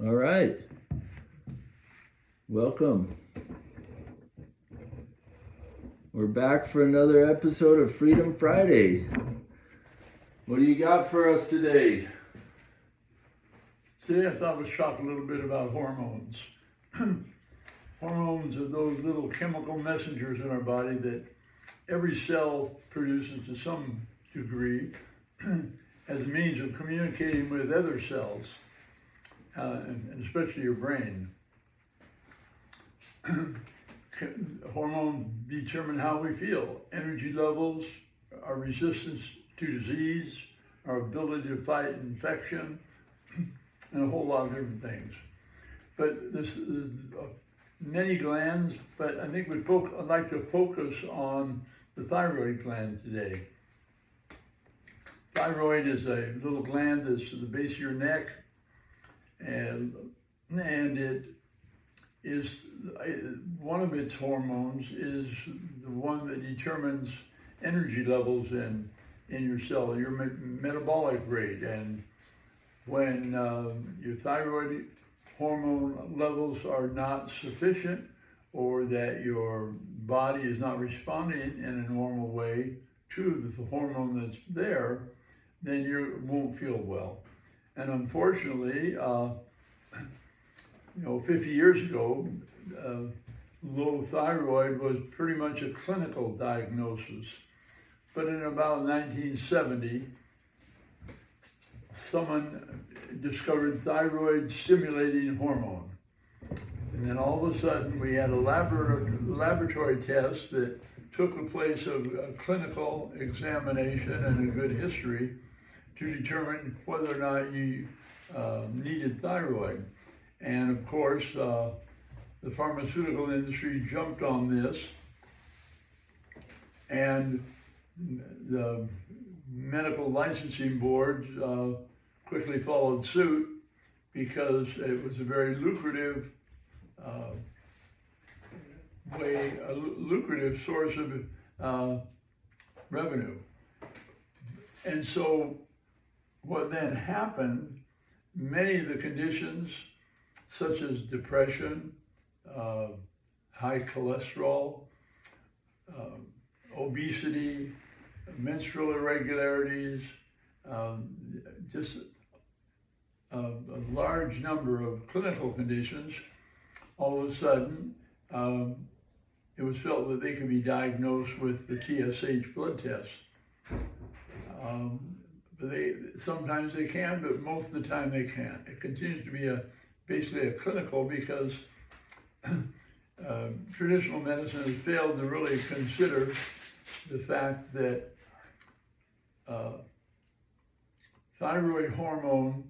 All right. Welcome. We're back for another episode of Freedom Friday. What do you got for us today? Today I thought we'd talk a little bit about hormones. Hormones are those little chemical messengers in our body that every cell produces to some degree as a means of communicating with other cells, and especially your brain. Hormones determine how we feel, energy levels, our resistance to disease, our ability to fight infection, and a whole lot of different things. But there's many glands, but I think I'd like to focus on the thyroid gland today. Thyroid is a little gland that's at the base of your neck, and it is one of its hormones is the one that determines energy levels in your cell, your metabolic rate. And when your thyroid hormone levels are not sufficient, or that your body is not responding in a normal way to the hormone that's there, then you won't feel well. And unfortunately, 50 years ago, low thyroid was pretty much a clinical diagnosis. But in about 1970, someone discovered thyroid stimulating hormone. And then all of a sudden we had a laboratory test that took the place of a clinical examination and a good history to determine whether or not you needed thyroid. And of course, the pharmaceutical industry jumped on this, and the medical licensing boards quickly followed suit because it was a very lucrative lucrative source of revenue. And so what then happened, many of the conditions such as depression, high cholesterol, obesity, menstrual irregularities, just a large number of clinical conditions, all of a sudden, it was felt that they could be diagnosed with the TSH blood test. Sometimes they can, but most of the time they can't. It continues to be basically a clinical, because traditional medicine has failed to really consider the fact that thyroid hormone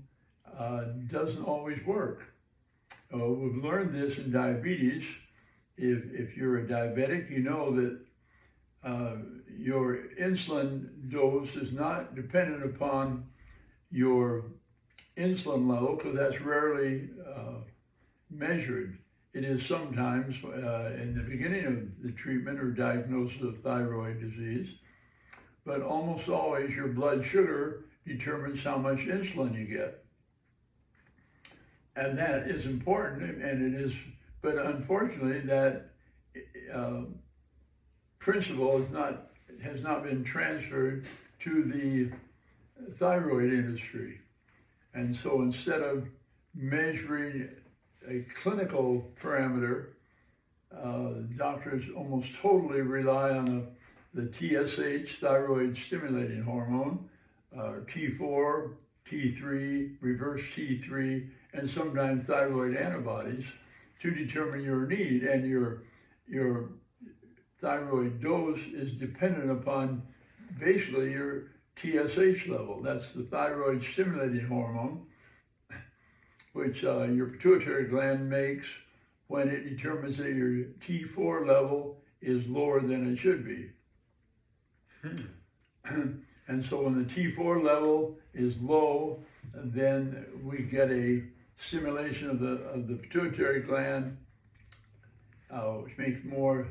doesn't always work. We've learned this in diabetes. If you're a diabetic, you know that your insulin dose is not dependent upon your insulin level, because that's rarely measured. It is sometimes in the beginning of the treatment or diagnosis of thyroid disease, but almost always your blood sugar determines how much insulin you get. And that is important, and it is, but unfortunately that principle has not been transferred to the thyroid industry. And so instead of measuring a clinical parameter, doctors almost totally rely on the TSH, thyroid stimulating hormone, T4, T3, reverse T3, and sometimes thyroid antibodies to determine your need. And your thyroid dose is dependent upon basically your TSH level. That's the thyroid stimulating hormone, which your pituitary gland makes when it determines that your T4 level is lower than it should be. And so when the T4 level is low, then we get a stimulation of the pituitary gland, which makes more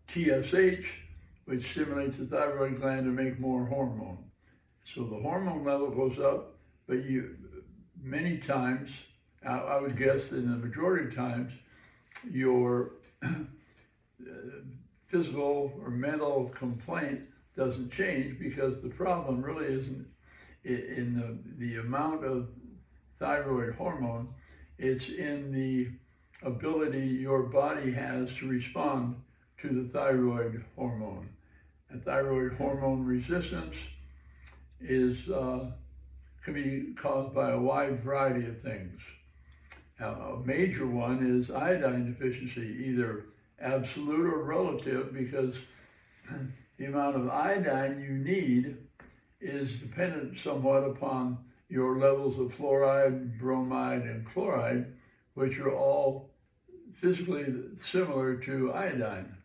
TSH, which stimulates the thyroid gland to make more hormone. So the hormone level goes up, but many times I would guess that in the majority of times, your physical or mental complaint doesn't change because the problem really isn't in the amount of thyroid hormone, it's in the ability your body has to respond to the thyroid hormone. And thyroid hormone resistance can be caused by a wide variety of things. Now, a major one is iodine deficiency, either absolute or relative, because the amount of iodine you need is dependent somewhat upon your levels of fluoride, bromide, and chloride, which are all physically similar to iodine.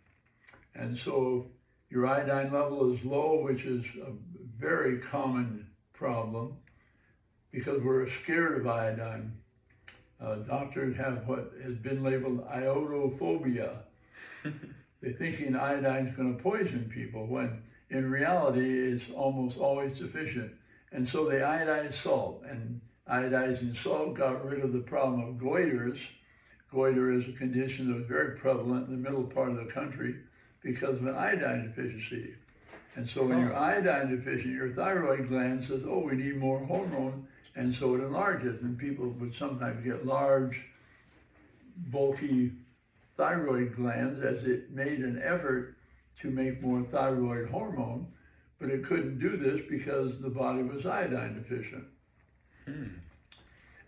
And so your iodine level is low, which is a very common problem because we're scared of iodine. Doctors have what has been labeled iodophobia. They're thinking iodine is going to poison people when in reality it's almost always deficient. And so they iodize salt, and iodizing salt got rid of the problem of goiters. Goiter is a condition that was very prevalent in the middle part of the country because of an iodine deficiency. And so when you're iodine deficient, your thyroid gland says, oh, we need more hormone, and so it enlarges. And people would sometimes get large, bulky thyroid glands as it made an effort to make more thyroid hormone, but it couldn't do this because the body was iodine deficient.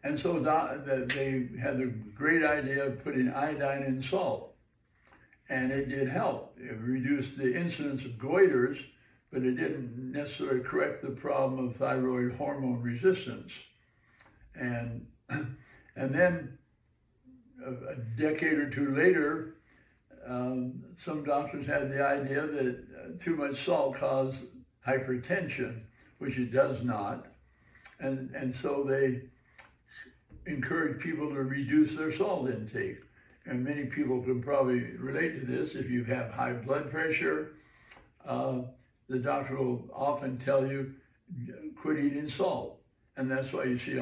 And so they had the great idea of putting iodine in salt, and it did help. It reduced the incidence of goiters, but it didn't necessarily correct the problem of thyroid hormone resistance. And then a decade or two later, some doctors had the idea that too much salt caused hypertension, which it does not. And so they encourage people to reduce their salt intake. And many people can probably relate to this. If you have high blood pressure, the doctor will often tell you, quit eating salt. And that's why you see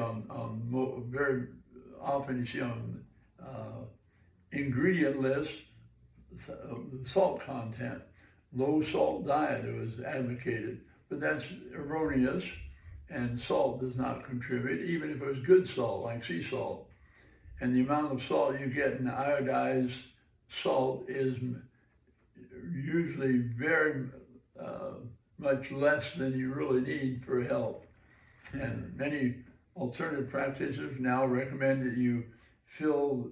very often you see on ingredient lists, salt content. Low salt diet was advocated, but that's erroneous, and salt does not contribute, even if it was good salt, like sea salt. And the amount of salt you get in iodized salt is usually very much less than you really need for health. And many alternative practitioners now recommend that you fill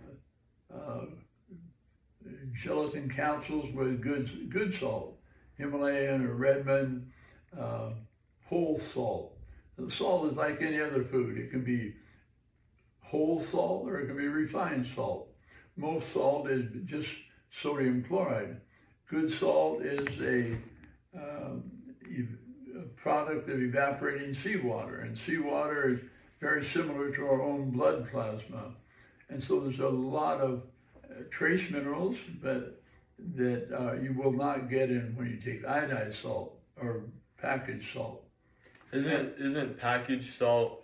gelatin capsules with good salt, Himalayan or Redmond, whole salt. The salt is like any other food. It can be whole salt or it can be refined salt. Most salt is just sodium chloride. Good salt is a product of evaporating seawater, and seawater is very similar to our own blood plasma. And so there's a lot of trace minerals that you will not get in when you take iodized salt or packaged salt. Isn't packaged salt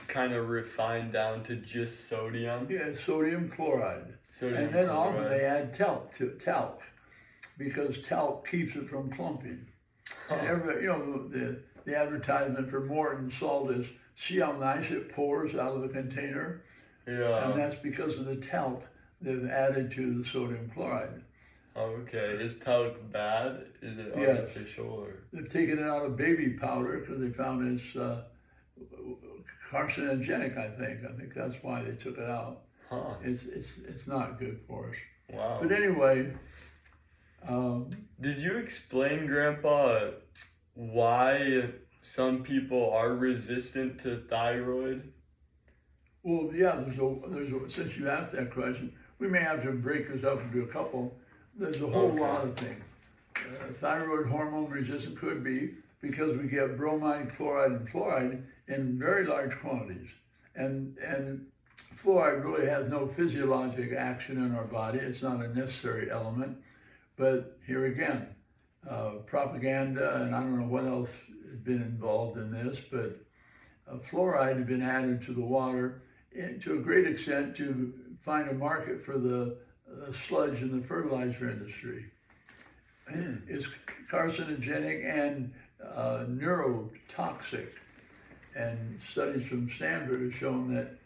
kind of refined down to just sodium? Yeah, sodium chloride. And then often they add talc because talc keeps it from clumping. And everybody, the advertisement for Morton salt is, see how nice it pours out of the container? Yeah. And that's because of the talc they've added to the sodium chloride. Okay, is talc bad? Is it artificial? Yes. Or? They've taken it out of baby powder because they found it's carcinogenic, I think. I think that's why they took it out. It's not good for us. Wow. But anyway. Did you explain, Grandpa, why some people are resistant to thyroid? Well, yeah, since you asked that question, we may have to break this up into a couple. There's a whole lot of things. Thyroid hormone resistance could be because we get bromide, chloride, and fluoride in very large quantities. And fluoride really has no physiologic action in our body. It's not a necessary element. But here again, propaganda, and I don't know what else has been involved in this, but fluoride had been added to the water to a great extent to find a market for the sludge in the fertilizer industry. It's carcinogenic and neurotoxic. And studies from Stanford have shown that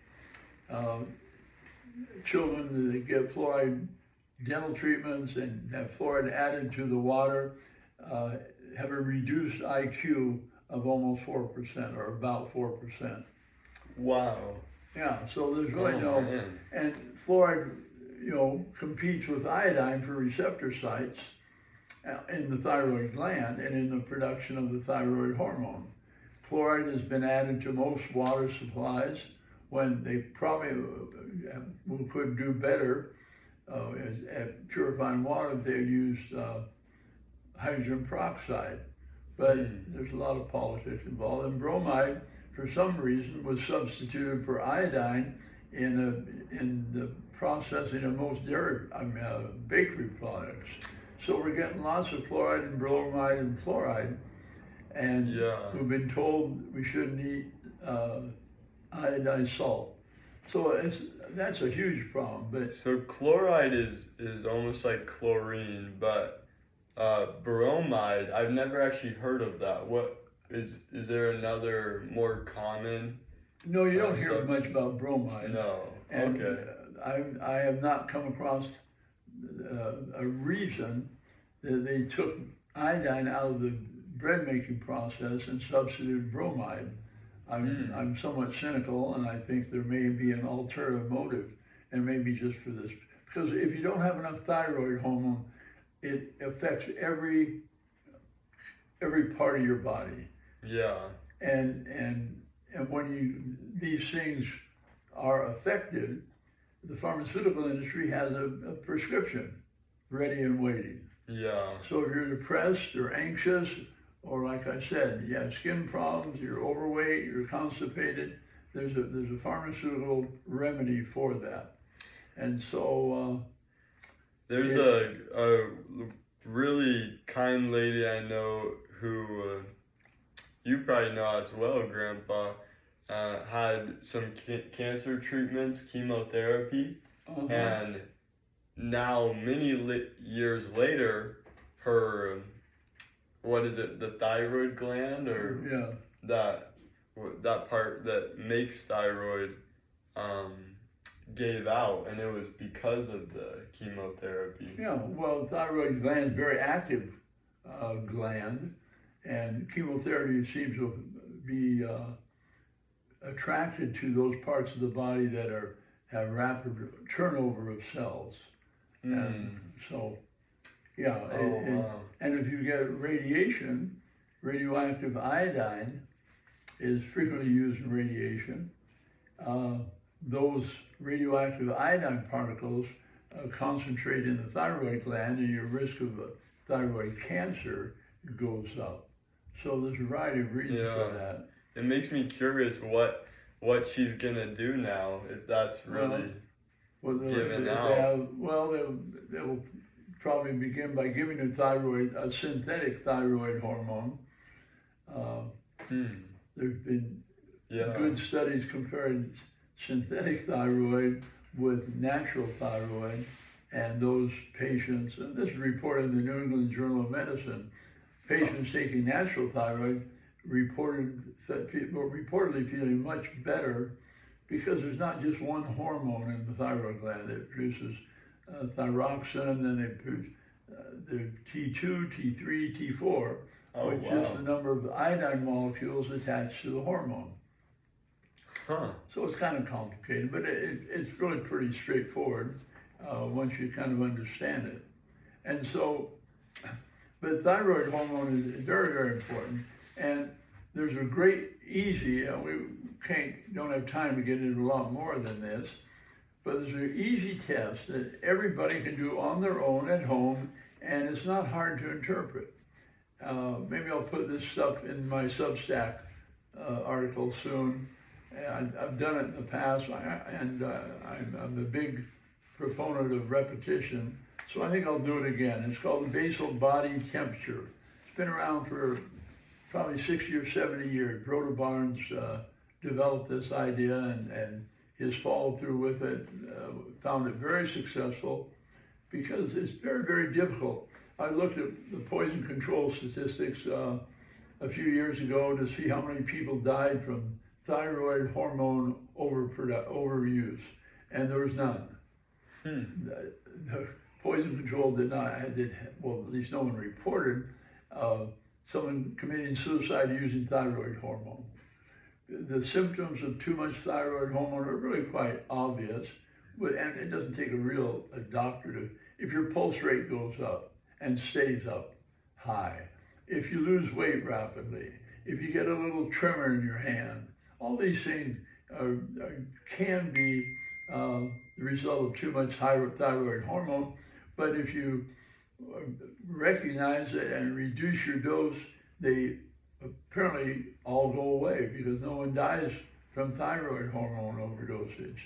children that get fluoride dental treatments and have fluoride added to the water have a reduced IQ of almost 4% or about 4%. Wow. Yeah, so there's really man. and fluoride, competes with iodine for receptor sites in the thyroid gland and in the production of the thyroid hormone. Fluoride has been added to most water supplies when they probably could do better at purifying water if they had used hydrogen peroxide. But there's a lot of politics involved. And bromide, for some reason, was substituted for iodine in the processing of most bakery products. So we're getting lots of fluoride and bromide and fluoride. And we've been told we shouldn't eat iodized salt. So that's a huge problem. But so chloride is almost like chlorine, but bromide, I've never actually heard of that. What is there another more common? No, you don't hear much about bromide. No. And okay. I have not come across a reason that they took iodine out of the bread making process and substituted bromide. I'm somewhat cynical, and I think there may be an ulterior motive, and maybe just for this. Because if you don't have enough thyroid hormone, it affects every part of your body. Yeah. And when these things are affected, the pharmaceutical industry has a prescription ready and waiting. Yeah. So if you're depressed or anxious, or like I said, you have skin problems, you're overweight, you're constipated, there's a pharmaceutical remedy for that. And so there's a really kind lady I know who you probably know as well, Grandpa, had some cancer treatments, chemotherapy, and now many years later, her, what is it, the thyroid gland, or that part that makes thyroid gave out, and it was because of the chemotherapy. Yeah, well, thyroid gland is a very active gland, and chemotherapy seems to be attracted to those parts of the body that have rapid turnover of cells. And so, and if you get radiation, radioactive iodine is frequently used in radiation. Those radioactive iodine particles concentrate in the thyroid gland, and your risk of thyroid cancer goes up. So there's a variety of reasons for that. It makes me curious what she's gonna do now, if that's really given out. They'll probably begin by giving the thyroid a synthetic thyroid hormone. There's been good studies comparing synthetic thyroid with natural thyroid, and those patients, and this is reported in the New England Journal of Medicine, patients taking natural thyroid were reportedly feeling much better, because there's not just one hormone in the thyroid gland. It produces thyroxine, and they produce the T2, T3, T4, which is the number of iodine molecules attached to the hormone. So it's kind of complicated, but it's really pretty straightforward once you kind of understand it. And so, but thyroid hormone is very, very important. And there's a great, easy, don't have time to get into a lot more than this, but there's an easy test that everybody can do on their own at home, and it's not hard to interpret. Maybe I'll put this stuff in my Substack article soon. I've done it in the past, and I'm a big proponent of repetition, so I think I'll do it again. It's called the basal body temperature. It's been around for probably 60 or 70 years. Rhoda Barnes developed this idea, and his follow through with it, found it very successful because it's very, very difficult. I looked at the poison control statistics a few years ago to see how many people died from thyroid hormone overuse, and there was none. The poison control well, at least no one reported someone committing suicide using thyroid hormone. The symptoms of too much thyroid hormone are really quite obvious, and it doesn't take a doctor to, if your pulse rate goes up and stays up high, if you lose weight rapidly, if you get a little tremor in your hand, all these things can be the result of too much thyroid hormone. But if you recognize it and reduce your dose, they apparently all go away because no one dies from thyroid hormone overdosage.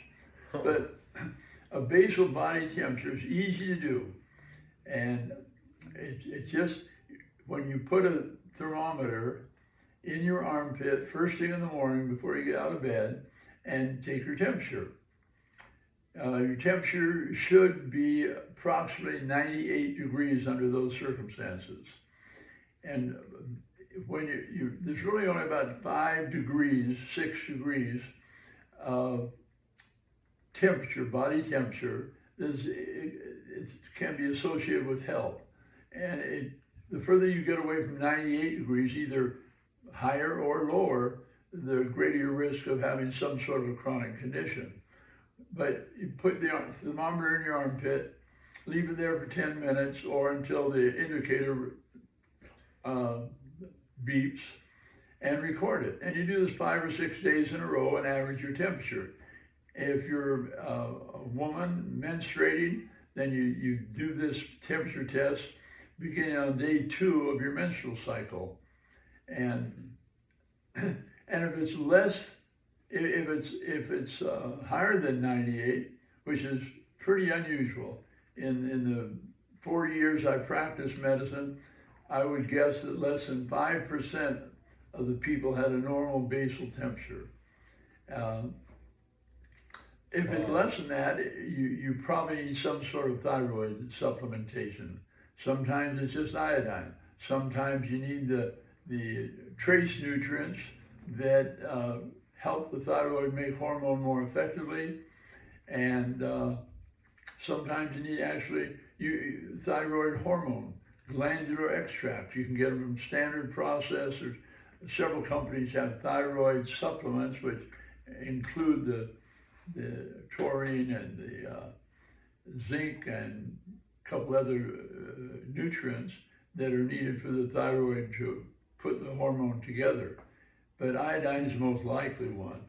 But a basal body temperature is easy to do. And it's just, when you put a thermometer in your armpit first thing in the morning before you get out of bed and take your temperature. Your temperature should be approximately 98 degrees under those circumstances. And when there's really only about 5 degrees, 6 degrees temperature, body temperature, it can be associated with health. And the further you get away from 98 degrees, either higher or lower, the greater your risk of having some sort of a chronic condition. But you put the thermometer in your armpit, leave it there for 10 minutes or until the indicator beeps, and record it. And you do this 5 or 6 days in a row and average your temperature. If you're a woman menstruating, then you do this temperature test beginning on day 2 of your menstrual cycle. And if it's less, if it's higher than 98, which is pretty unusual, in the 40 years I practiced medicine, I would guess that less than 5% of the people had a normal basal temperature. If it's less than that, you probably need some sort of thyroid supplementation. Sometimes it's just iodine. Sometimes you need the trace nutrients that help the thyroid make hormone more effectively. And sometimes you need thyroid hormone, glandular extracts. You can get them from standard processors. Several companies have thyroid supplements, which include the taurine and the zinc and a couple other nutrients that are needed for the thyroid to put the hormone together. But iodine is the most likely one.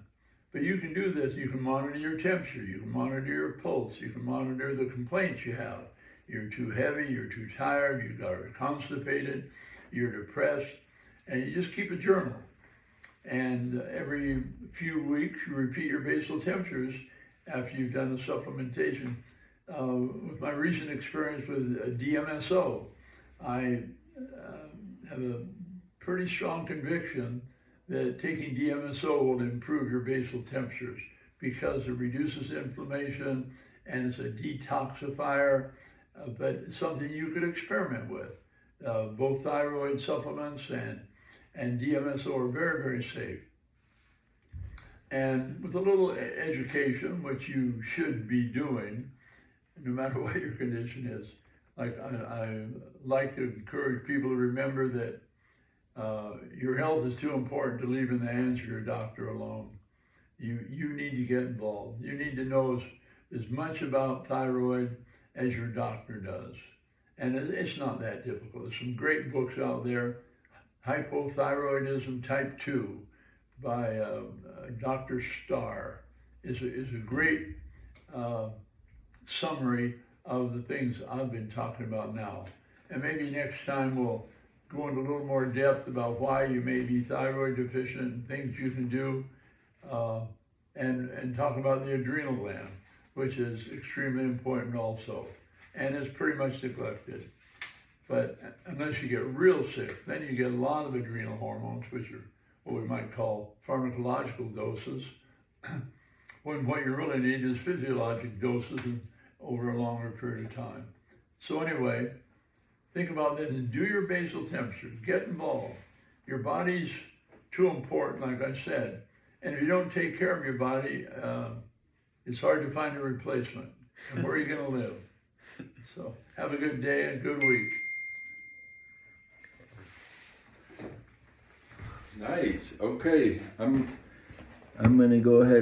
But you can do this. You can monitor your temperature. You can monitor your pulse. You can monitor the complaints you have. You're too heavy. You're too tired. You're constipated. You're depressed. And you just keep a journal. And every few weeks, you repeat your basal temperatures after you've done the supplementation. With my recent experience with DMSO, I have a pretty strong conviction that taking DMSO will improve your basal temperatures because it reduces inflammation and it's a detoxifier, but it's something you could experiment with. Both thyroid supplements and DMSO are very, very safe. And with a little education, which you should be doing, no matter what your condition is, like I like to encourage people to remember that your health is too important to leave in the hands of your doctor alone. You need to get involved. You need to know as much about thyroid as your doctor does. And it's not that difficult. There's some great books out there. Hypothyroidism Type 2 by Dr. Starr is a great summary of the things I've been talking about now. And maybe next time we'll go into a little more depth about why you may be thyroid deficient and things you can do, and talk about the adrenal gland, which is extremely important also, and is pretty much neglected. But unless you get real sick, then you get a lot of adrenal hormones, which are what we might call pharmacological doses. when what you really need is physiologic doses over a longer period of time. So anyway, think about this and do your basal temperature. Get involved. Your body's too important, like I said. And if you don't take care of your body, it's hard to find a replacement. And where are you going to live? So have a good day and a good week. Nice. Okay, I'm gonna go ahead.